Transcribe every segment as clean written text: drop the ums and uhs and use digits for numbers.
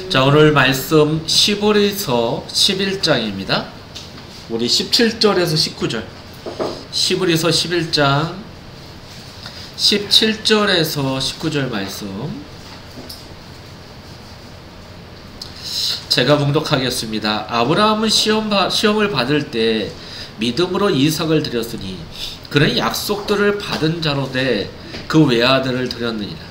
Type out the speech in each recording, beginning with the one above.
자, 오늘 말씀 시브리서 11장입니다. 우리 17절에서 19절. 시브리서 11장 17절에서 19절 말씀 제가 봉독하겠습니다. 아브라함은 시험을 받을 때 믿음으로 이삭을 드렸으니 그는 약속들을 받은 자로 돼 그 외아들을 드렸느니라.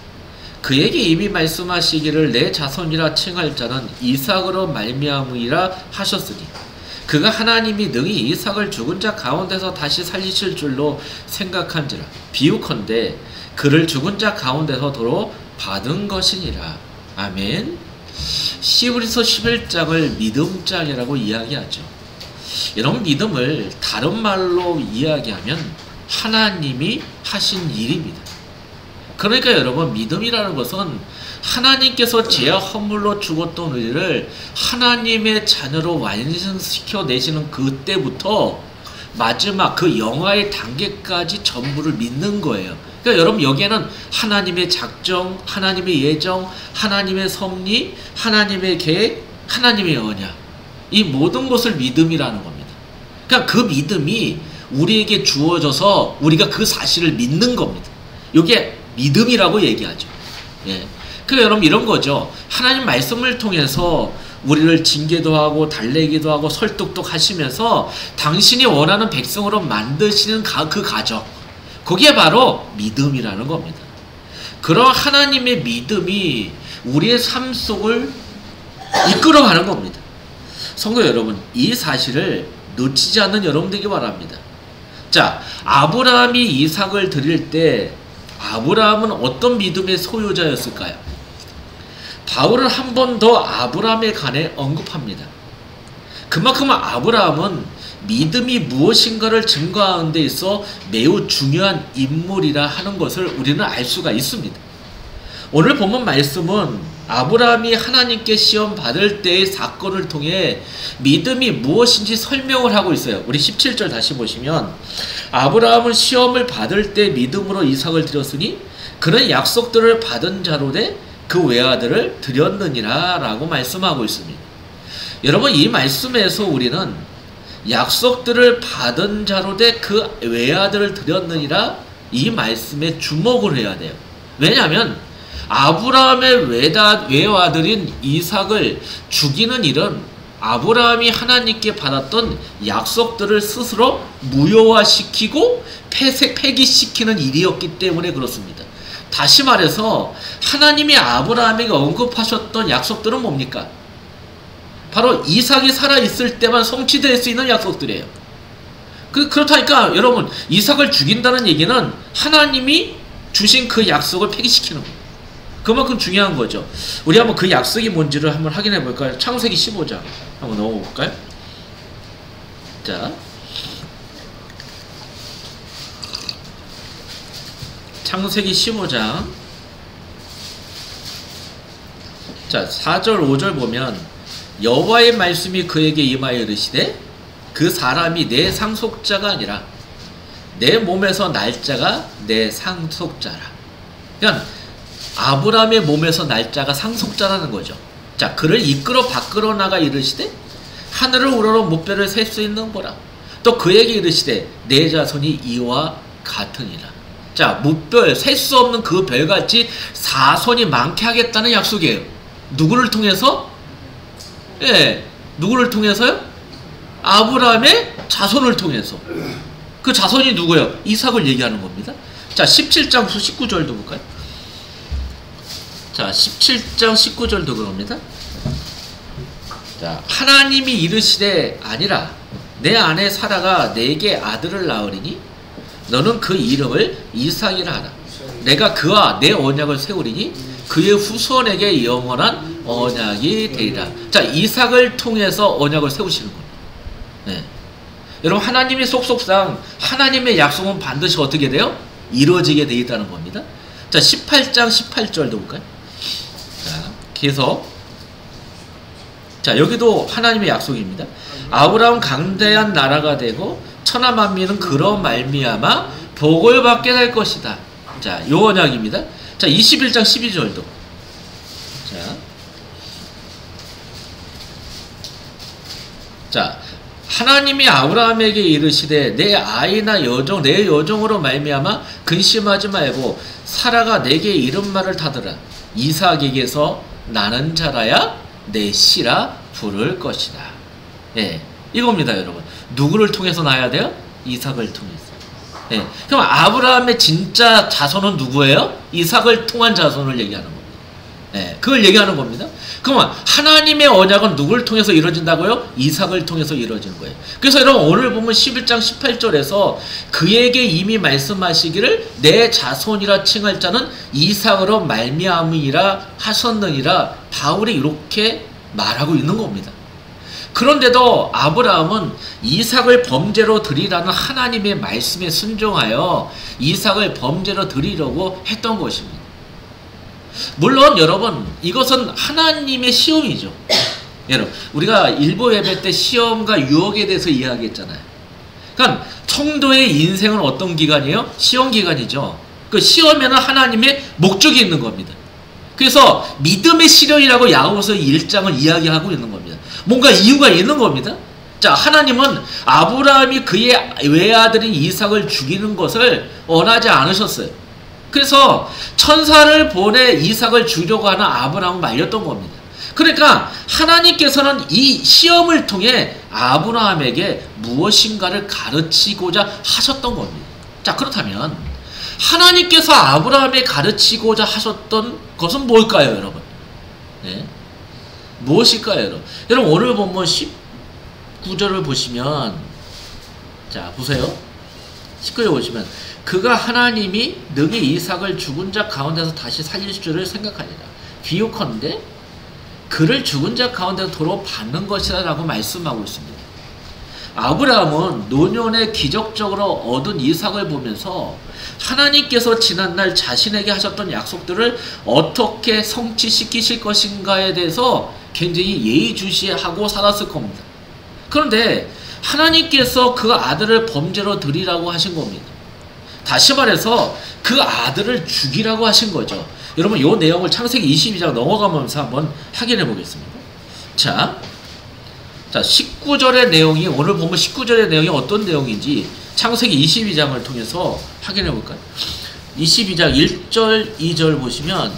그에게 이미 말씀하시기를 내 자손이라 칭할 자는 이삭으로 말미암으리라 하셨으니 그가 하나님이 능히 이삭을 죽은 자 가운데서 다시 살리실 줄로 생각한지라. 비유컨대 그를 죽은 자 가운데서 도로 받은 것이니라. 아멘. 시브리서 11장을 믿음장이라고 이야기하죠. 이런 믿음을 다른 말로 이야기하면 하나님이 하신 일입니다. 그러니까 여러분, 믿음이라는 것은 하나님께서 죄악 허물로 죽었던 우리를 하나님의 자녀로 완성시켜 내시는 그때부터 마지막 그 영화의 단계까지 전부를 믿는 거예요. 그러니까 여러분, 여기에는 하나님의 작정, 하나님의 예정, 하나님의 섭리, 하나님의 계획, 하나님의 언약, 이 모든 것을 믿음이라는 겁니다. 그러니까 그 믿음이 우리에게 주어져서 우리가 그 사실을 믿는 겁니다. 이게 믿음이라고 얘기하죠. 예. 그러니까 여러분, 이런 거죠. 하나님 말씀을 통해서 우리를 징계도 하고 달래기도 하고 설득도 하시면서 당신이 원하는 백성으로 만드시는 그 과정, 그게 바로 믿음이라는 겁니다. 그런 하나님의 믿음이 우리의 삶 속을 이끌어가는 겁니다. 성도 여러분, 이 사실을 놓치지 않는 여러분 되기 바랍니다. 자, 아브라함이 이삭을 드릴 때 아브라함은 어떤 믿음의 소유자였을까요? 바울은 한 번 더 아브라함에 관해 언급합니다. 그만큼 아브라함은 믿음이 무엇인가를 증거하는 데 있어 매우 중요한 인물이라 하는 것을 우리는 알 수가 있습니다. 오늘 본문 말씀은 아브라함이 하나님께 시험 받을 때의 사건을 통해 믿음이 무엇인지 설명을 하고 있어요. 우리 17절 다시 보시면 아브라함은 시험을 받을 때 믿음으로 이삭을 드렸으니 그는 약속들을 받은 자로 돼 그 외아들을 드렸느니라 라고 말씀하고 있습니다. 여러분, 이 말씀에서 우리는 약속들을 받은 자로 돼 그 외아들을 드렸느니라 이 말씀에 주목을 해야 돼요. 왜냐하면 아브라함의 외아들인 이삭을 죽이는 일은 아브라함이 하나님께 받았던 약속들을 스스로 무효화시키고 폐기시키는 일이었기 때문에 그렇습니다. 다시 말해서 하나님이 아브라함에게 언급하셨던 약속들은 뭡니까? 바로 이삭이 살아있을 때만 성취될 수 있는 약속들이에요. 그렇다니까 여러분, 이삭을 죽인다는 얘기는 하나님이 주신 그 약속을 폐기시키는 거예요. 그만큼 중요한 거죠. 우리 한번 그 약속이 뭔지를 한번 확인해 볼까요? 창세기 15장 한번 넣어볼까요? 자, 창세기 15장 자 4절 5절 보면 여호와의 말씀이 그에게 임하여 이르시되 그 사람이 내 상속자가 아니라 내 몸에서 날 자가 내 상속자라. 그러니까 아브라함의 몸에서 날 자가 상속자라는 거죠. 자, 그를 이끌어 밖으로 나가 이르시되 하늘을 우러러 무뼈를 셀 수 있는 보라. 또 그에게 이르시되 내 자손이 이와 같으니라. 자, 무뼈, 셀 수 없는 그 별같이 자손이 많게 하겠다는 약속이에요. 누구를 통해서? 예, 누구를 통해서요? 아브라함의 자손을 통해서. 그 자손이 누구예요? 이삭을 얘기하는 겁니다. 자, 17장 19절도 볼까요? 자, 17장 19절도 그럽니다. 자, 하나님이 이르시되 아니라 내 아내 사라가 내게 아들을 낳으리니 너는 그 이름을 이삭이라 하라. 내가 그와 내 언약을 세우리니 그의 후손에게 영원한 언약이 되리라. 자, 이삭을 통해서 언약을 세우시는 겁니다. 네. 여러분, 하나님의 속속상 하나님의 약속은 반드시 어떻게 돼요? 이루어지게 되어 있다는 겁니다. 자, 18장 18절도 볼까요? 자, 계속. 자, 여기도 하나님의 약속입니다. 아브라함 강대한 나라가 되고 천하 만민은 그런 말미암아 복을 받게 될 것이다. 자, 요 언약입니다. 자, 21장 12절도. 자, 자, 하나님이 아브라함에게 이르시되 내 아이나 여종 내 여종으로 말미암아 근심하지 말고 사라가 내게 이런 말을 타더라. 이삭에게서 나는 자라야 내 씨라 부를 것이다. 예, 이겁니다, 여러분. 누구를 통해서 낳아야 돼요? 이삭을 통해서. 예, 그럼 아브라함의 진짜 자손은 누구예요? 이삭을 통한 자손을 얘기하는 겁니다. 예, 그걸 얘기하는 겁니다. 그러면 하나님의 언약은 누구를 통해서 이루어진다고요? 이삭을 통해서 이루어지는 거예요. 그래서 여러분 오늘 보면 11장 18절에서 그에게 이미 말씀하시기를 내 자손이라 칭할 자는 이삭으로 말미암으리라 하셨느니라 바울이 이렇게 말하고 있는 겁니다. 그런데도 아브라함은 이삭을 범죄로 드리라는 하나님의 말씀에 순종하여 이삭을 범죄로 드리려고 했던 것입니다. 물론 여러분 이것은 하나님의 시험이죠. 여러분 우리가 일부 예배 때 시험과 유혹에 대해서 이야기했잖아요. 그러니까 성도의 인생은 어떤 기간이에요? 시험 기간이죠. 그 시험에는 하나님의 목적이 있는 겁니다. 그래서 믿음의 시련이라고 야고보서 1장을 이야기하고 있는 겁니다. 뭔가 이유가 있는 겁니다. 자, 하나님은 아브라함이 그의 외아들인 이삭을 죽이는 것을 원하지 않으셨어요. 그래서 천사를 보내 이삭을 죽이려고 하는 아브라함을 말렸던 겁니다. 그러니까 하나님께서는 이 시험을 통해 아브라함에게 무엇인가를 가르치고자 하셨던 겁니다. 자, 그렇다면 하나님께서 아브라함에 가르치고자 하셨던 것은 뭘까요, 여러분? 네? 무엇일까요, 여러분? 여러분 오늘 본문 19절을 보시면, 자 보세요. 19절 보시면 그가 하나님이 능히 이삭을 죽은 자 가운데서 다시 살릴 줄을 생각하니라. 비유컨대 그를 죽은 자 가운데서 도로 받는 것이라 라고 말씀하고 있습니다. 아브라함은 노년에 기적적으로 얻은 이삭을 보면서 하나님께서 지난날 자신에게 하셨던 약속들을 어떻게 성취시키실 것인가에 대해서 굉장히 예의주시하고 살았을 겁니다. 그런데 하나님께서 그 아들을 범죄로 드리라고 하신 겁니다. 다시 말해서 그 아들을 죽이라고 하신 거죠. 여러분 이 내용을 창세기 22장 넘어가면서 한번 확인해 보겠습니다. 자 19절의 내용이 오늘 보면 19절의 내용이 어떤 내용인지 창세기 22장을 통해서 확인해 볼까요? 22장 1절 2절 보시면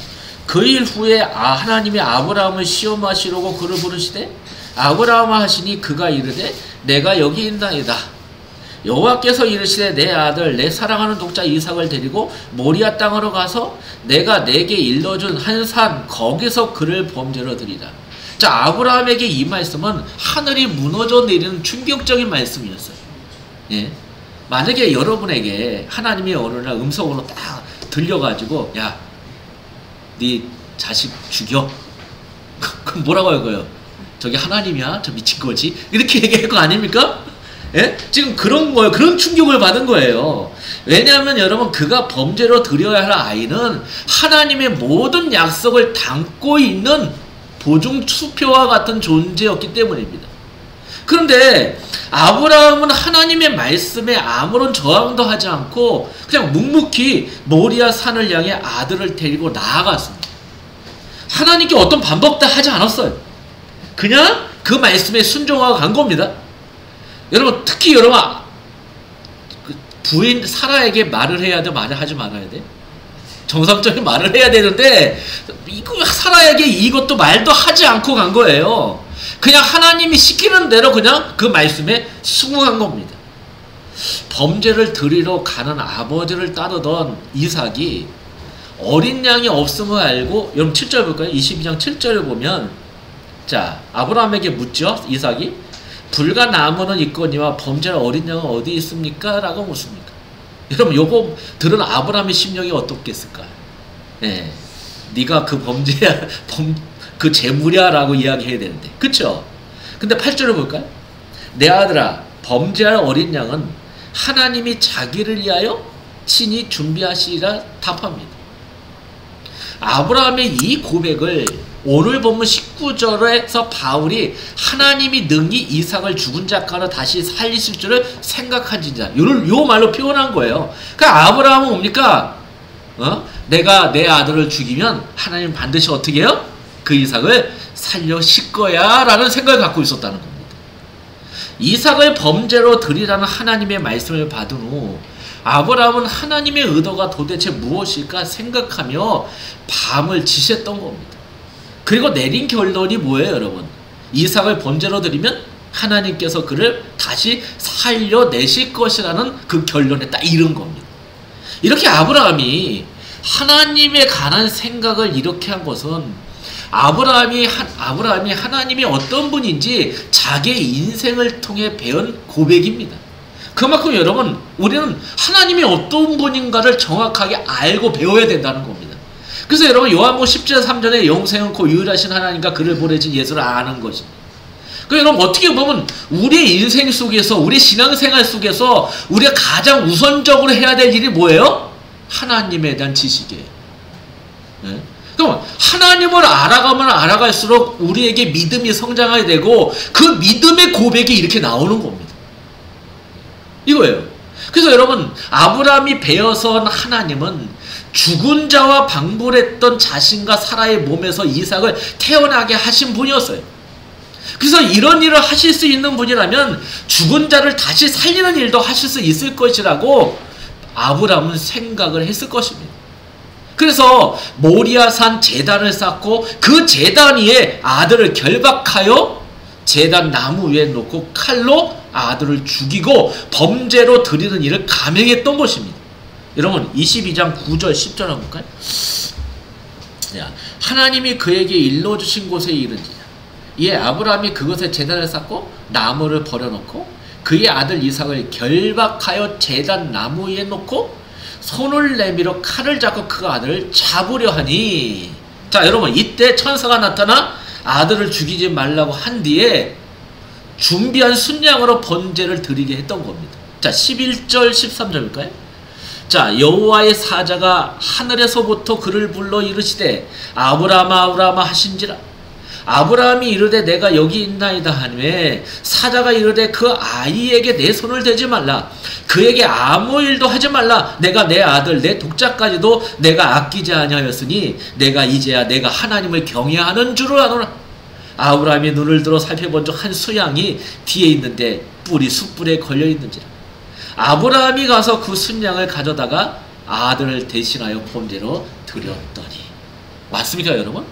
그 일 후에 하나님이 아브라함을 시험하시려고 그를 부르시되 아브라함 하시니 그가 이르되 내가 여기 있나이다. 여호와께서 이르시되 내 아들 내 사랑하는 독자 이삭을 데리고 모리아 땅으로 가서 내가 내게 일러준 한 산 거기서 그를 범죄로 드리라. 자, 아브라함에게 이 말씀은 하늘이 무너져 내리는 충격적인 말씀이었어요. 예? 만약에 여러분에게 하나님의 어느 날 음성으로 딱 들려가지고 야, 네 자식 죽여. 그럼 뭐라고 할 거예요? 저게 하나님이야? 저 미친 거지? 이렇게 얘기할 거 아닙니까? 예? 지금 그런 거예요. 그런 충격을 받은 거예요. 왜냐하면 여러분 그가 범죄로 드려야 할 아이는 하나님의 모든 약속을 담고 있는 보증 수표와 같은 존재였기 때문입니다. 그런데 아브라함은 하나님의 말씀에 아무런 저항도 하지 않고 그냥 묵묵히 모리아 산을 향해 아들을 데리고 나아갔습니다. 하나님께 어떤 반박도 하지 않았어요. 그냥 그 말씀에 순종하고 간 겁니다. 여러분 특히 여러분 그 부인 사라에게 말을 해야 돼, 말을 하지 말아야 돼? 정상적인 말을 해야 되는데 이거 사라에게 이것도 말도 하지 않고 간 거예요. 그냥 하나님이 시키는 대로 그냥 그 말씀에 순응한 겁니다. 범죄를 드리러 가는 아버지를 따르던 이삭이 어린 양이 없음을 알고, 여러분 7절 볼까요? 22장 7절을 보면, 자 아브라함에게 묻죠. 이삭이 불과 나무는 있거니와 범죄할 어린 양은 어디 있습니까? 라고 묻습니까? 여러분 요거 들은 아브라함의 심령이 어떻겠을까? 예, 네가 그 범죄야, 그 재물이야 라고 이야기해야 되는데, 그쵸? 근데 8절을 볼까요? 내 아들아, 범죄할 어린 양은 하나님이 자기를 위하여 친히 준비하시리라 답합니다. 아브라함의 이 고백을 오늘 본문 19절에서 바울이 하나님이 능히 이삭을 죽은 자 가운데 다시 살리실 줄을 생각하지자, 요 말로 표현한 거예요. 그러니까 아브라함은 뭡니까? 내가 내 아들을 죽이면 하나님 반드시 어떻게 해요? 그 이삭을 살려실 거야 라는 생각을 갖고 있었다는 겁니다. 이삭을 범죄로 드리라는 하나님의 말씀을 받은 후 아브라함은 하나님의 의도가 도대체 무엇일까 생각하며 밤을 지새웠던 겁니다. 그리고 내린 결론이 뭐예요, 여러분? 이삭을 범죄로 드리면 하나님께서 그를 다시 살려내실 것이라는 그 결론에 딱 이른 겁니다. 이렇게 아브라함이 하나님에 관한 생각을 이렇게 한 것은 아브라함이 하나님이 어떤 분인지 자기의 인생을 통해 배운 고백입니다. 그만큼 여러분, 우리는 하나님이 어떤 분인가를 정확하게 알고 배워야 된다는 겁니다. 그래서 여러분, 요한복음 10장 3절에 영생은고 유일하신 하나님과 그를 보내신 예수를 아는 것입니다. 그러니까 여러분, 어떻게 보면 우리의 인생 속에서, 우리 신앙생활 속에서 우리가 가장 우선적으로 해야 될 일이 뭐예요? 하나님에 대한 지식이에요. 네? 그럼 하나님을 알아가면 알아갈수록 우리에게 믿음이 성장하게 되고 그 믿음의 고백이 이렇게 나오는 겁니다. 이거예요. 그래서 여러분, 아브라함이 배어선 하나님은 죽은 자와 방불했던 자신과 사라의 몸에서 이삭을 태어나게 하신 분이었어요. 그래서 이런 일을 하실 수 있는 분이라면 죽은 자를 다시 살리는 일도 하실 수 있을 것이라고 아브라함은 생각을 했을 것입니다. 그래서 모리아산 제단을 쌓고 그 제단 위에 아들을 결박하여 제단 나무 위에 놓고 칼로 아들을 죽이고 범죄로 드리는 일을 감행했던 것입니다. 여러분, 22장 9절 10절 한번 볼까요? 하나님이 그에게 일러주신 곳에 이른지라 이에 아브라함이 그것에 제단을 쌓고 나무를 버려놓고 그의 아들 이삭을 결박하여 제단 나무 위에 놓고 손을 내밀어 칼을 잡고 그 아들을 잡으려 하니. 자, 여러분, 이때 천사가 나타나 아들을 죽이지 말라고 한 뒤에 준비한 순양으로 번제를 드리게 했던 겁니다. 자, 11절 13절일까요? 자, 여호와의 사자가 하늘에서부터 그를 불러 이르시되 아브라함아 아브라함아 하신지라. 아브라함이 이르되 내가 여기 있나이다 하매 사자가 이르되 그 아이에게 내 손을 대지 말라. 그에게 아무 일도 하지 말라. 내가 내 아들 내 독자까지도 내가 아끼지 아니하였으니 내가 이제야 내가 하나님을 경외하는 줄을 아노라. 아브라함이 눈을 들어 살펴본 적 한 수양이 뒤에 있는데 뿔이 숯불에 걸려 있는지라. 아브라함이 가서 그 순양을 가져다가 아들을 대신하여 번제로 드렸더니. 맞습니까, 여러분?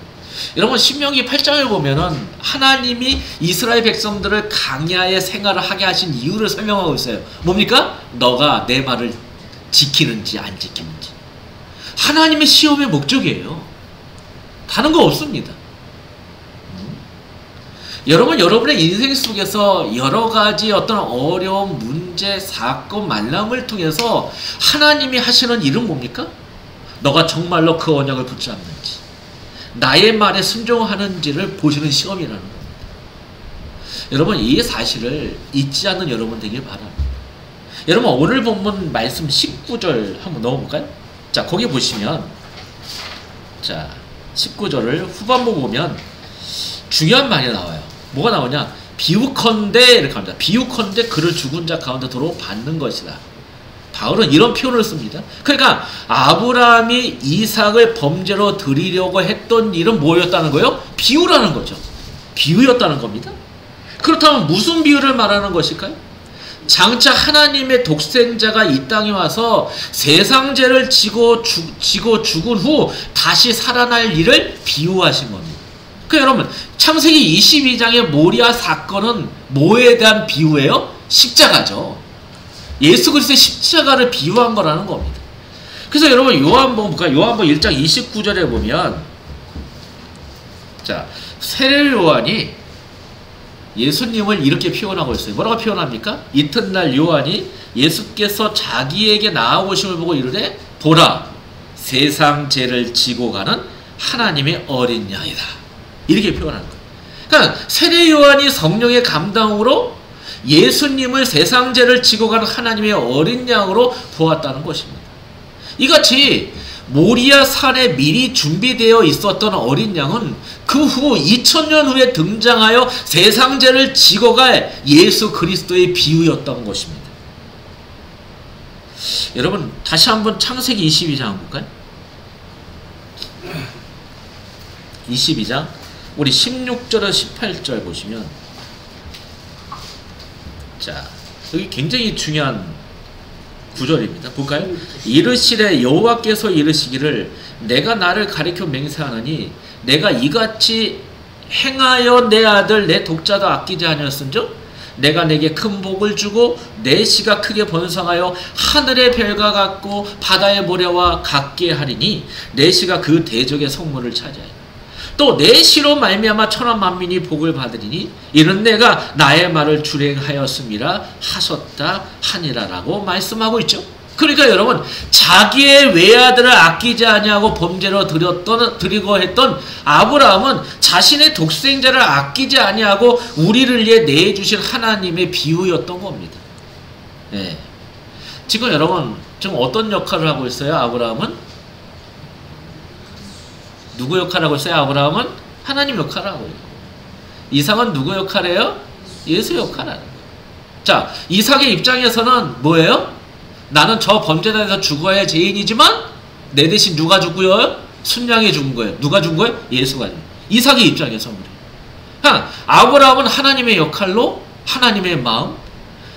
여러분, 신명기 8장을 보면은 하나님이 이스라엘 백성들을 광야의 생활을 하게 하신 이유를 설명하고 있어요. 뭡니까? 너가 내 말을 지키는지 안 지키는지. 하나님의 시험의 목적이에요. 다른 거 없습니다. 여러분, 여러분의 인생 속에서 여러 가지 어떤 어려운 문제, 사건, 만남을 통해서 하나님이 하시는 일은 뭡니까? 너가 정말로 그 언약을 붙잡는지, 나의 말에 순종하는지를 보시는 시험이라는 겁니다. 여러분, 이 사실을 잊지 않는 여러분 되길 바랍니다. 여러분, 오늘 본문 말씀 19절 한번 넣어볼까요? 자, 거기 보시면, 자, 19절을 후반부 보면 중요한 말이 나와요. 뭐가 나오냐? 비유컨대 이렇게 합니다. 비유컨대 그를 죽은 자 가운데 도로 받는 것이다. 바울은 이런 표현을 씁니다. 그러니까 아브라함이 이삭을 범죄로 드리려고 했던 일은 뭐였다는 거예요? 비유라는 거죠. 비유였다는 겁니다. 그렇다면 무슨 비유를 말하는 것일까요? 장차 하나님의 독생자가 이 땅에 와서 세상죄를 지고 죽은 후 다시 살아날 일을 비유하신 겁니다. 그러니까 여러분, 창세기 22장의 모리아 사건은 뭐에 대한 비유예요? 십자가죠. 예수 그리스도의 십자가를 비유한 거라는 겁니다. 그래서 여러분, 요한복음 1장 29절에 보면, 자, 세례 요한이 예수님을 이렇게 표현하고 있어요. 뭐라고 표현합니까? 이튿날 요한이 예수께서 자기에게 나아오심을 보고 이르되 보라, 세상 죄를 지고 가는 하나님의 어린 양이다. 이렇게 표현하는 거예요. 그러니까 세례 요한이 성령의 감당으로 예수님을 세상 죄를 지고 가는 하나님의 어린 양으로 보았다는 것입니다. 이같이 모리아 산에 미리 준비되어 있었던 어린 양은 그 후 2000년 후에 등장하여 세상 죄를 지고 갈 예수 그리스도의 비유였던 것입니다. 여러분, 다시 한번 창세기 22장 한번 볼까요? 22장 우리 16절에서 18절 보시면, 자, 여기 굉장히 중요한 구절입니다. 볼까요? 이르시되 여호와께서 이르시기를 내가 나를 가리켜 맹세하느니 내가 이같이 행하여 내 아들 내 독자도 아끼지 아니었은즉 내가 내게 큰 복을 주고 내 씨가 크게 번성하여 하늘의 별과 같고 바다의 모래와 같게 하리니 내 씨가 그 대적의 성문을 차지하리라. 또 내 씨로 말미암아 천하 만민이 복을 받으리니 이는 내가 나의 말을 준행하였음이라 하셨다 하니라라고 말씀하고 있죠. 그러니까 여러분, 자기의 외아들을 아끼지 아니하고 범죄로 드리고 했던 아브라함은 자신의 독생자를 아끼지 아니하고 우리를 위해 내주신 하나님의 비유였던 겁니다. 네. 지금 여러분, 지금 어떤 역할을 하고 있어요? 아브라함은? 누구 역할을 하고 있어요? 아브라함은? 하나님 역할을 하고 있고, 이삭은 누구 역할이에요? 예수 역할을 하는 거예요. 자, 이삭의 입장에서는 뭐예요? 나는 저 범죄단에서 죽어야 죄인이지만 내 대신 누가 죽고요? 순양이 죽은 거예요. 누가 죽은 거예요? 예수가 죽은 거예요. 이삭의 입장에서 그래요. 아브라함은 하나님의 역할로 하나님의 마음,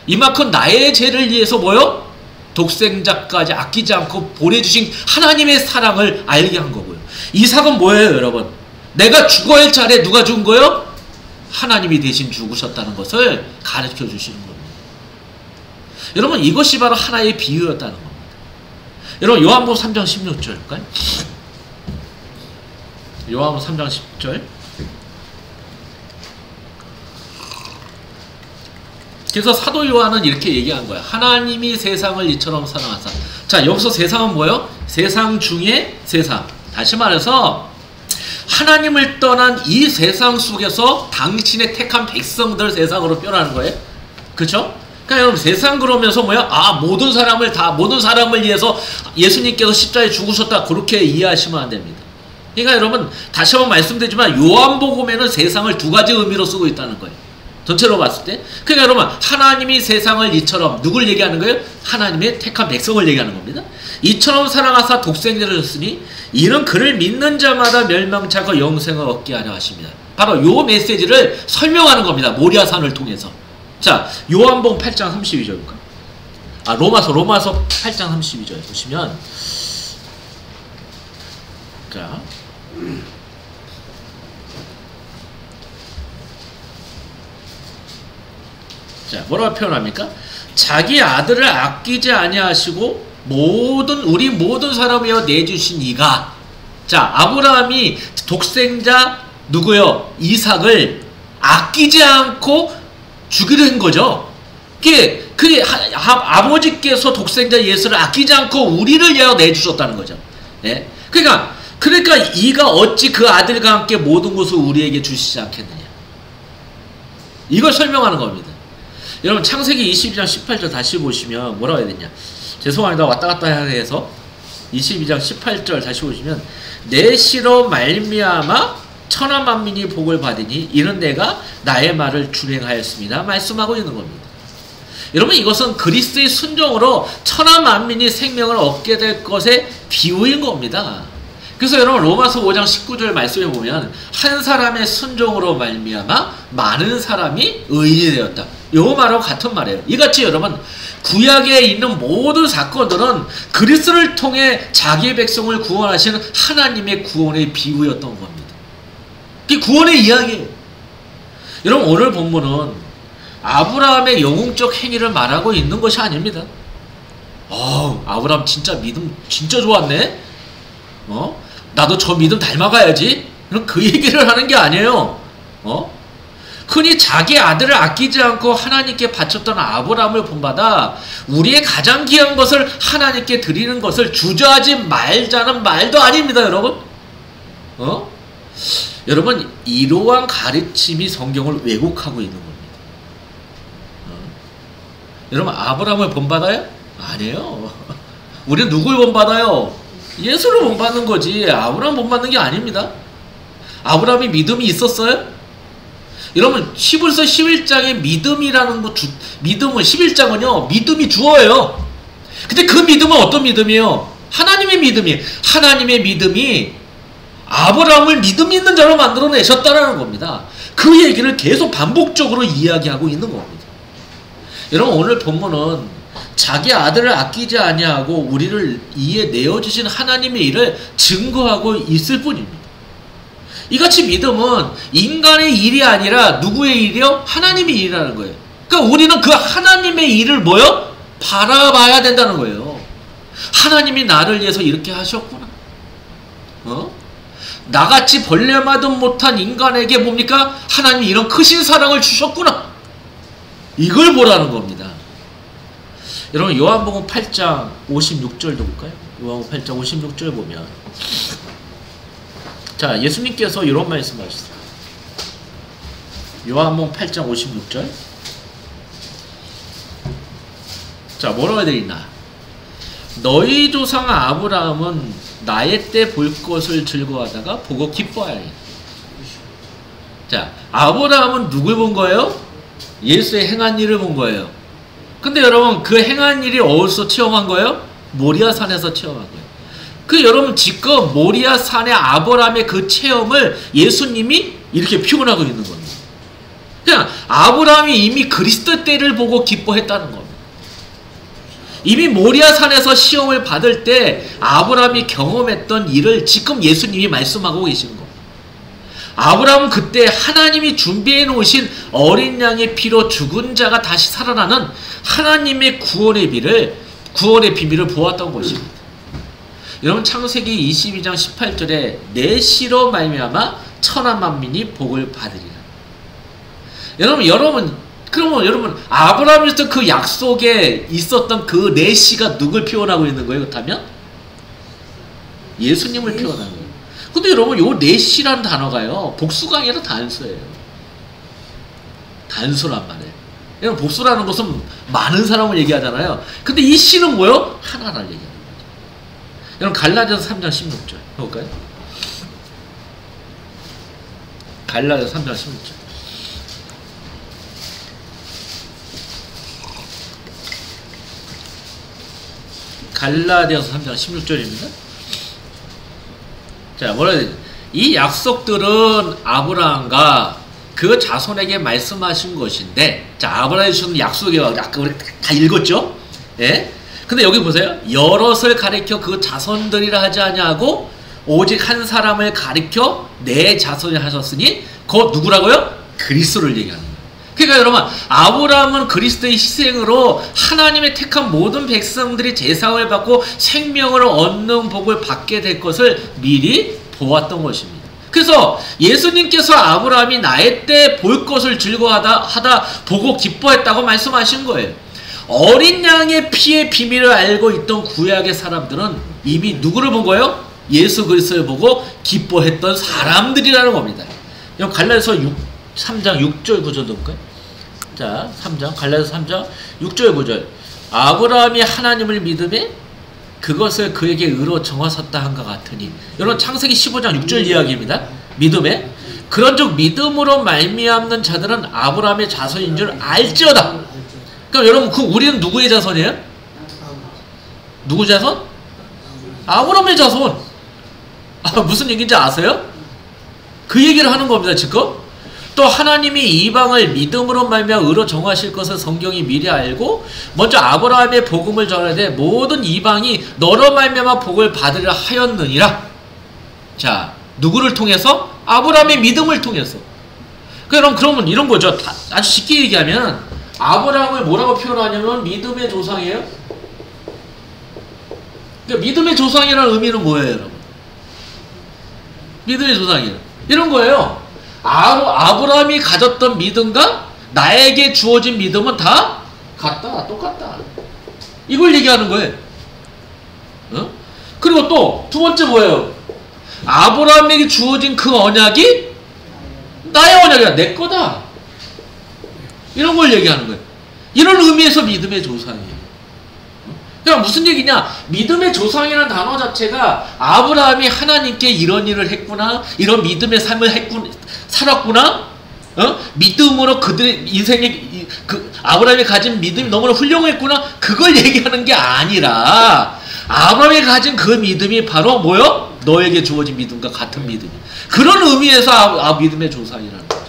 이만큼 나의 죄를 위해서 뭐요? 독생자까지 아끼지 않고 보내주신 하나님의 사랑을 알게 한 거고요. 이삭은 뭐예요, 여러분? 내가 죽어야 할 차례 누가 죽은 거예요? 하나님이 대신 죽으셨다는 것을 가르쳐 주시는 겁니다. 여러분, 이것이 바로 하나의 비유였다는 겁니다. 여러분, 요한복음 3장 16절 볼까요? 요한복음 3장 10절. 그래서 사도 요한은 이렇게 얘기한 거야. 하나님이 세상을 이처럼 사랑하사. 자, 여기서 세상은 뭐예요? 세상 중에 세상. 다시 말해서 하나님을 떠난 이 세상 속에서 당신의 택한 백성들 세상으로 표현하는 거예요. 그렇죠? 그러니까 여러분, 세상 그러면서 뭐야? 아, 모든 사람을 위해서 예수님께서 십자가에 죽으셨다, 그렇게 이해하시면 안 됩니다. 그러니까 여러분, 다시 한번 말씀드리지만 요한복음에는 세상을 두 가지 의미로 쓰고 있다는 거예요. 전체로 봤을 때. 그러니까 여러분, 하나님이 세상을 이처럼, 누굴 얘기하는 거예요? 하나님의 택한 백성을 얘기하는 겁니다. 이처럼 사랑하사 독생자를 줬으니 이는 그를 믿는 자마다 멸망치 않고 영생을 얻게 하려 하십니다. 바로 요 메시지를 설명하는 겁니다. 모리아산을 통해서. 자, 요한복음 8장 32절 볼까요? 아, 로마서 8장 32절 보시면, 자, 뭐라고 표현합니까? 자기 아들을 아끼지 아니하시고 우리 모든 사람이여 내주신 이가, 자, 아브라함이 독생자 누구요? 이삭을 아끼지 않고 주기로 한 거죠. 아버지께서 독생자 예수를 아끼지 않고 우리를 위하여 내주셨다는 거죠. 네? 그러니까 이가 어찌 그 아들과 함께 모든 것을 우리에게 주시지 않겠느냐. 이걸 설명하는 겁니다. 여러분, 창세기 22장 18절 다시 보시면 뭐라고 해야 되냐. 죄송합니다. 왔다 갔다 해서 22장 18절 다시 보시면, 내 씨로 말미암아 천하 만민이 복을 받으니 이는 내가 나의 말을 준행하였습니다. 말씀하고 있는 겁니다. 여러분, 이것은 그리스도의 순종으로 천하 만민이 생명을 얻게 될 것의 비유인 겁니다. 그래서 여러분, 로마서 5장 19절 말씀에 보면 한 사람의 순종으로 말미암아 많은 사람이 의인이 되었다. 요 말하고 같은 말이에요. 이같이 여러분, 구약에 있는 모든 사건들은 그리스도를 통해 자기의 백성을 구원하시는 하나님의 구원의 비유였던 겁니다. 이게 구원의 이야기예요. 여러분, 오늘 본문은 아브라함의 영웅적 행위를 말하고 있는 것이 아닙니다. 아브라함 진짜 믿음 진짜 좋았네. 나도 저 믿음 닮아가야지. 그 얘기를 하는 게 아니에요. 흔히 자기 아들을 아끼지 않고 하나님께 바쳤던 아브라함을 본받아 우리의 가장 귀한 것을 하나님께 드리는 것을 주저하지 말자는 말도 아닙니다, 여러분. 여러분, 이러한 가르침이 성경을 왜곡하고 있는 겁니다. 여러분, 아브라함을 본받아요? 아니에요. 우리는 누굴 본받아요? 예수를 본받는 거지. 아브라함 본받는 게 아닙니다. 아브라함이 믿음이 있었어요? 여러분, 히브리서 11장에 믿음이라는 거, 믿음은 11장은요 믿음이 주어예요. 근데 그 믿음은 어떤 믿음이에요? 하나님의 믿음이에요. 하나님의 믿음이 아브라함을 믿음 있는 자로 만들어내셨다라는 겁니다. 그 얘기를 계속 반복적으로 이야기하고 있는 겁니다. 여러분 오늘 본문은 자기 아들을 아끼지 아니하고 우리를 이에 내어주신 하나님의 일을 증거하고 있을 뿐입니다. 이같이 믿음은 인간의 일이 아니라 누구의 일이요? 하나님의 일이라는 거예요. 그러니까 우리는 그 하나님의 일을 뭐요? 바라봐야 된다는 거예요. 하나님이 나를 위해서 이렇게 하셨구나. 나같이 벌레마도 못한 인간에게 뭡니까? 하나님이 이런 크신 사랑을 주셨구나. 이걸 보라는 겁니다. 여러분 요한복음 8장 56절도 볼까요? 요한복음 8장 56절 보면 자 예수님께서 이런 말씀하셨어요. 요한복음 8장 56절 자 뭐라고 해야 되나? 너희 조상 아브라함은 나의 때 볼 것을 즐거워하다가 보고 기뻐하여. 자 아브라함은 누굴 본 거예요? 예수의 행한 일을 본 거예요. 근데 여러분 그 행한 일이 어디서 체험한 거예요? 모리아 산에서 체험한 거예요. 그 여러분 지금 모리아 산의 아브라함의 그 체험을 예수님이 이렇게 표현하고 있는 겁니다. 그냥 아브라함이 이미 그리스도 때를 보고 기뻐했다는 겁니다. 이미 모리아 산에서 시험을 받을 때 아브라함이 경험했던 일을 지금 예수님이 말씀하고 계시는 겁니다. 아브라함은 그때 하나님이 준비해 놓으신 어린 양의 피로 죽은 자가 다시 살아나는 하나님의 구원의 비밀을 보았던 것입니다. 여러분 창세기 22장 18절에 내 씨로 말미암아 천하 만민이 복을 받으리라. 그러면 여러분 아브라함에서 그 약속에 있었던 그 내 씨가 누굴 표현하고 있는 거예요? 그렇다면 예수님을 표현하는 거예요. 근데 여러분 요 내 씨라는 단어가요 복수가 아니라 단수예요. 단수란 말이에요. 여러분 복수라는 것은 많은 사람을 얘기하잖아요. 근데 이 씨는 뭐요? 하나를 얘기하는 거죠. 여러분 갈라디아서 3장 16절 볼까요? 갈라디아서 3장 16절 갈라디아서 3장 16절입니다. 자, 뭐라 해야 되지? 이 약속들은 아브라함과 그 자손에게 말씀하신 것인데, 자, 아브라함이 주신 약속이 아까 우리 다 읽었죠? 예? 근데 여기 보세요. 여럿을 가리켜 그 자손들이라 하지 아니하고 오직 한 사람을 가리켜 내 자손이 하셨으니 그것 누구라고요? 그리스도를 얘기하는 거예요. 그러니까 여러분 아브라함은 그리스도의 희생으로 하나님의 택한 모든 백성들이 제사를 받고 생명을 얻는 복을 받게 될 것을 미리 보았던 것입니다. 그래서 예수님께서 아브라함이 나의 때 볼 것을 즐거워하다 보고 기뻐했다고 말씀하신 거예요. 어린 양의 피의 비밀을 알고 있던 구약의 사람들은 이미 누구를 본 거예요? 예수 그리스도를 보고 기뻐했던 사람들이라는 겁니다. 갈라디아서 3장 6절 9절도 볼까요? 자, 3장 갈라디아서 3장 6절 9절 아브라함이 하나님을 믿음에 그것을 그에게 의로 정하셨다 한것 같으니. 여러분 창세기 15장 6절 이야기입니다. 믿음에 그런즉 믿음으로 말미암는 자들은 아브라함의 자손인 줄 알지어다. 그럼 여러분 그 우리는 누구의 자손이에요? 누구 자손? 아브라함의 자손. 무슨 얘기인지 아세요? 그 얘기를 하는 겁니다. 지금 또 하나님이 이방을 믿음으로 말미암아 의로 정하실 것을 성경이 미리 알고 먼저 아브라함의 복음을 전하되 모든 이방이 너로 말미암아 복을 받으려 하였느니라. 자, 누구를 통해서? 아브라함의 믿음을 통해서. 그러면 이런 거죠. 아주 쉽게 얘기하면 아브라함을 뭐라고 표현하냐면 믿음의 조상이에요. 그러니까 믿음의 조상이라는 의미는 뭐예요, 여러분? 믿음의 조상이에요. 이런 거예요. 아브라함이 가졌던 믿음과 나에게 주어진 믿음은 다 같다, 똑같다. 이걸 얘기하는 거예요. 그리고 또 두 번째 뭐예요? 아브라함에게 주어진 그 언약이 나의 언약이야, 내 거다. 이런 걸 얘기하는 거예요. 이런 의미에서 믿음의 조상이에요. 그러니까 무슨 얘기냐? 믿음의 조상이라는 단어 자체가 아브라함이 하나님께 이런 일을 했구나, 이런 믿음의 삶을 살았구나, 믿음으로 그들의 인생의 아브라함이 가진 믿음이 너무나 훌륭했구나, 그걸 얘기하는 게 아니라 아브라함이 가진 그 믿음이 바로 뭐요? 너에게 주어진 믿음과 같은 믿음이야. 그런 의미에서 믿음의 조상이라는 거죠.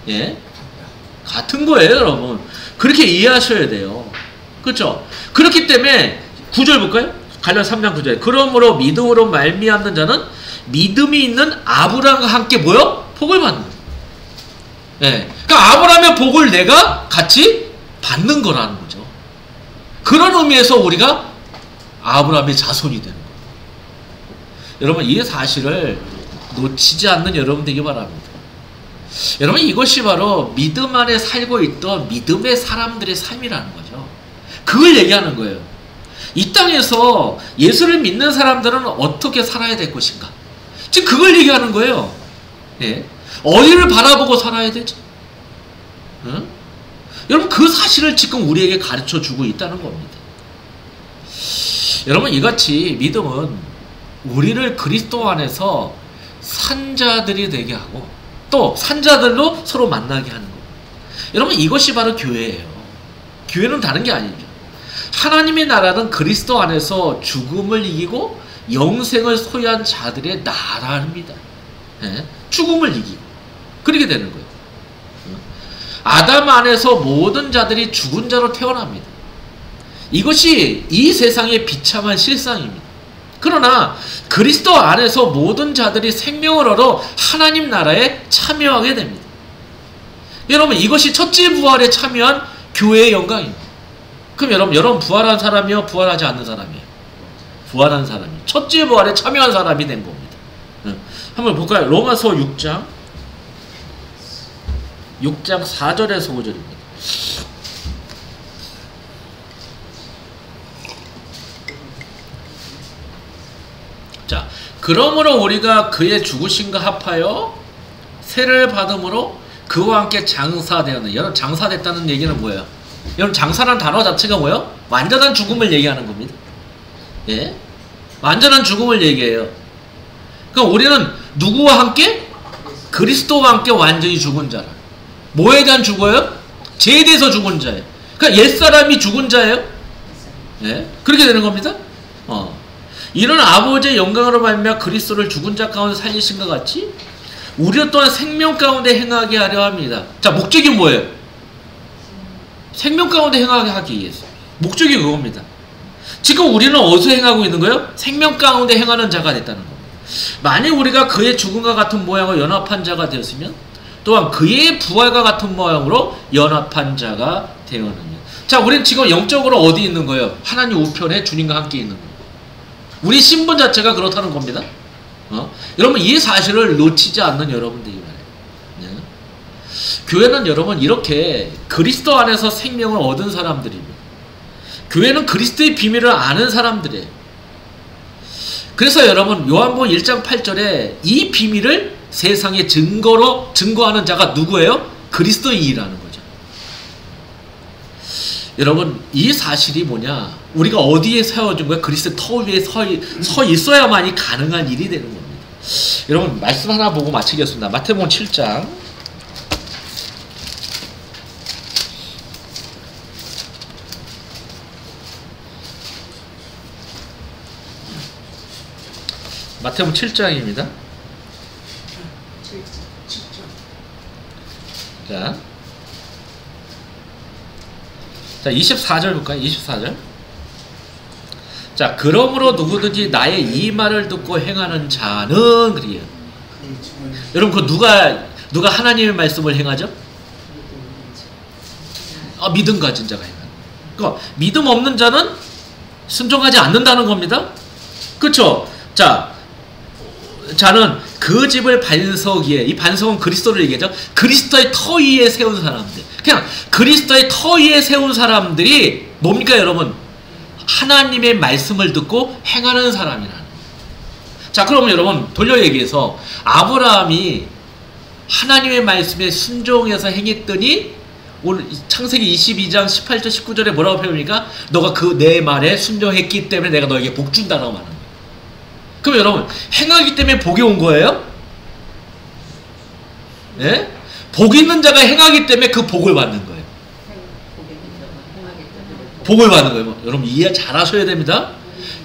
예? 같은 거예요, 여러분. 그렇게 이해하셔야 돼요. 그렇죠? 그렇기 때문에 9절 볼까요? 갈라디아 3장 9절. 그러므로 믿음으로 말미암는 자는 믿음이 있는 아브라함과 함께 뭐요? 복을 받는 거예요. 네. 그러니까 아브라함의 복을 내가 같이 받는 거라는 거죠. 그런 의미에서 우리가 아브라함의 자손이 되는 거예요. 여러분 이 사실을 놓치지 않는 여러분 되기 바랍니다. 여러분 이것이 바로 믿음 안에 살고 있던 믿음의 사람들의 삶이라는 거죠. 그걸 얘기하는 거예요. 이 땅에서 예수를 믿는 사람들은 어떻게 살아야 될 것인가? 지금 그걸 얘기하는 거예요. 예. 어디를 바라보고 살아야 되죠? 응? 여러분 그 사실을 지금 우리에게 가르쳐 주고 있다는 겁니다. 여러분 이같이 믿음은 우리를 그리스도 안에서 산자들이 되게 하고 또 산자들로 서로 만나게 하는 겁니다. 여러분 이것이 바로 교회예요. 교회는 다른 게 아니죠. 하나님의 나라는 그리스도 안에서 죽음을 이기고 영생을 소유한 자들의 나라입니다. 예? 죽음을 이기고 그렇게 되는 거예요. 아담 안에서 모든 자들이 죽은 자로 태어납니다. 이것이 이 세상의 비참한 실상입니다. 그러나 그리스도 안에서 모든 자들이 생명을 얻어 하나님 나라에 참여하게 됩니다. 여러분 이것이 첫째 부활에 참여한 교회의 영광입니다. 그럼 여러분 부활한 사람이요? 부활하지 않는 사람이에요? 부활한 사람이에요. 첫째 부활에 참여한 사람이 된 겁니다. 한번 볼까요? 로마서 6장 4절에서 5절입니다. 자, 그러므로 우리가 그의 죽으심과 합하여 세를 받음으로 그와 함께 장사되었네. 여러분 장사됐다는 얘기는 뭐예요? 여러분 장사라는 단어 자체가 뭐예요? 완전한 죽음을 얘기하는 겁니다. 예? 완전한 죽음을 얘기해요. 그러니까 우리는 누구와 함께? 그리스도와 함께 완전히 죽은 자라. 뭐에 대한 죽어요? 죄에 대해서 죽은 자예요. 그러니까 옛사람이 죽은 자예요. 예? 그렇게 되는 겁니다. 이는 아버지의 영광으로 말미암아 그리스도를 죽은 자 가운데 살리신 것 같이 우리 또한 생명 가운데 행하게 하려 합니다. 자, 목적이 뭐예요? 생명 가운데 행하게 하기 위해서. 목적이 그겁니다. 지금 우리는 어디서 행하고 있는 거예요? 생명 가운데 행하는 자가 됐다는 겁니다. 만약 우리가 그의 죽음과 같은 모양으로 연합한 자가 되었으면 또한 그의 부활과 같은 모양으로 연합한 자가 되었느냐. 자, 우리는 지금 영적으로 어디 있는 거예요? 하나님 우편에 주님과 함께 있는 거예요. 우리 신분 자체가 그렇다는 겁니다. 여러분 이 사실을 놓치지 않는 여러분들이 말이에요. 네. 교회는 여러분 이렇게 그리스도 안에서 생명을 얻은 사람들입니다. 교회는 그리스도의 비밀을 아는 사람들이에요. 그래서 여러분 요한복음 1장 8절에 이 비밀을 세상에 증거하는 자가 누구예요? 그리스도인이라는 거죠. 여러분 이 사실이 뭐냐? 우리가 어디에 세워진 거야? 그리스도의 터 위에 서 있어야만이 가능한 일이 되는 겁니다. 여러분 말씀 하나 보고 마치겠습니다. 마태복음 7장 마태복음 7장입니다. 자 24절 볼까요? 24절. 자, 그러므로 누구든지 나의 이 말을 듣고 행하는 자는 그래요. 여러분 그 누가 하나님의 말씀을 행하죠? 믿음 가진 자가 행하는. 그러니까 믿음 없는 자는 순종하지 않는다는 겁니다. 그렇죠? 자는 그 집을 반석 위에, 이 반석은 그리스도를 얘기하죠. 그리스도의 터 위에 세운 사람들. 그냥 그리스도의 터 위에 세운 사람들이 뭡니까 여러분? 하나님의 말씀을 듣고 행하는 사람이라는 거예요. 자, 그러면 여러분 돌려 얘기해서 아브라함이 하나님의 말씀에 순종해서 행했더니 오늘 창세기 22장 18절 19절에 뭐라고 표현합니까? 너가 그 내 말에 순종했기 때문에 내가 너에게 복 준다라고 말하는 거예요. 그럼 여러분 행하기 때문에 복이 온 거예요? 예? 복 있는 자가 행하기 때문에 그 복을 받는 거예요. 복을 받는 거예요. 여러분 이해 잘 하셔야 됩니다.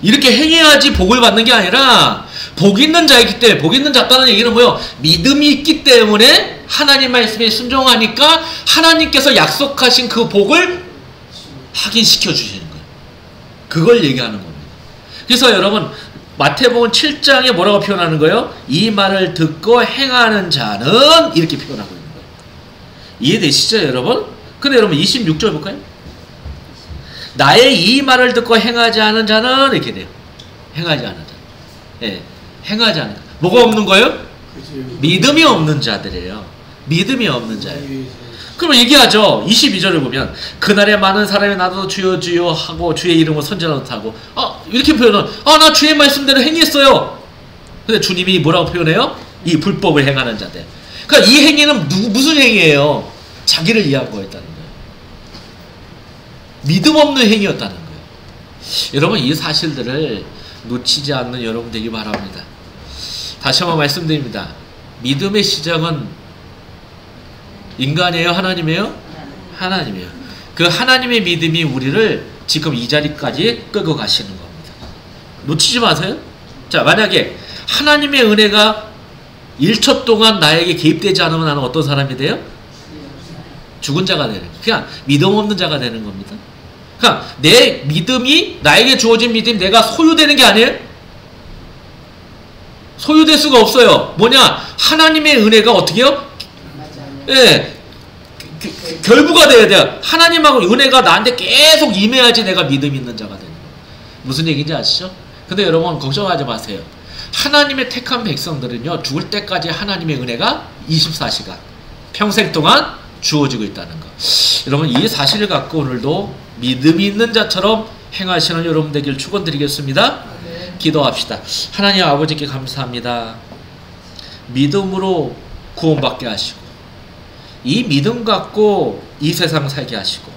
이렇게 행해야지 복을 받는 게 아니라 복 있는 자이기 때문에, 복 있는 자다는 얘기는 뭐예요? 믿음이 있기 때문에 하나님 말씀에 순종하니까 하나님께서 약속하신 그 복을 확인시켜 주시는 거예요. 그걸 얘기하는 겁니다. 그래서 여러분 마태복음 7장에 뭐라고 표현하는 거예요? 이 말을 듣고 행하는 자는 이렇게 표현하고 있는 거예요. 이해되시죠 여러분? 근데 여러분 26절 볼까요? 나의 이 말을 듣고 행하지 않은 자는 이렇게 돼요. 행하지 않은 자. 예, 행하지 않은 자. 뭐가 없는 거예요? 믿음이 없는 자들이에요. 믿음이 없는 자예요. 그러면 얘기하죠. 22절을 보면 그날에 많은 사람이 나도 주여 주여 하고 주의 이름으로 선전하고 이렇게 표현은 나 주의 말씀대로 행했어요. 근데 주님이 뭐라고 표현해요? 이 불법을 행하는 자들. 그러니까 이 행위는 무슨 행위예요? 자기를 위한 거였다는 거예요. 믿음 없는 행위였다는 거예요. 여러분 이 사실들을 놓치지 않는 여러분 되기 바랍니다. 다시 한번 말씀드립니다. 믿음의 시작은 인간이에요? 하나님이에요? 하나님이에요. 그 하나님의 믿음이 우리를 지금 이 자리까지 끌고 가시는 겁니다. 놓치지 마세요. 자, 만약에 하나님의 은혜가 1초 동안 나에게 개입되지 않으면 나는 어떤 사람이 돼요? 죽은 자가 되는 거예요. 그냥 믿음 없는 자가 되는 겁니다. 그러니까 내 믿음이, 나에게 주어진 믿음이 내가 소유되는 게 아니에요? 소유될 수가 없어요. 뭐냐? 하나님의 은혜가 어떻게 해요? 예, 결부가 돼야 돼요. 하나님하고 은혜가 나한테 계속 임해야지 내가 믿음 있는 자가 되는 거예요. 무슨 얘기인지 아시죠? 근데 여러분 걱정하지 마세요. 하나님의 택한 백성들은요, 죽을 때까지 하나님의 은혜가 24시간 평생 동안 주어지고 있다는 거. 여러분 이 사실을 갖고 오늘도 믿음이 있는 자처럼 행하시는 여러분 되길 축원드리겠습니다. 기도합시다. 하나님 아버지께 감사합니다. 믿음으로 구원받게 하시고 이 믿음 갖고 이 세상 살게 하시고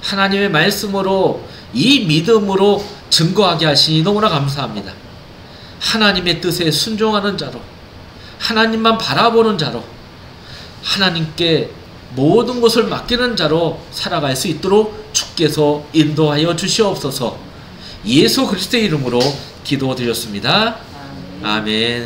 하나님의 말씀으로 이 믿음으로 증거하게 하시니 너무나 감사합니다. 하나님의 뜻에 순종하는 자로, 하나님만 바라보는 자로, 하나님께 모든 것을 맡기는 자로 살아갈 수 있도록 주께서 인도하여 주시옵소서. 예수 그리스도의 이름으로 기도드렸습니다. 아멘.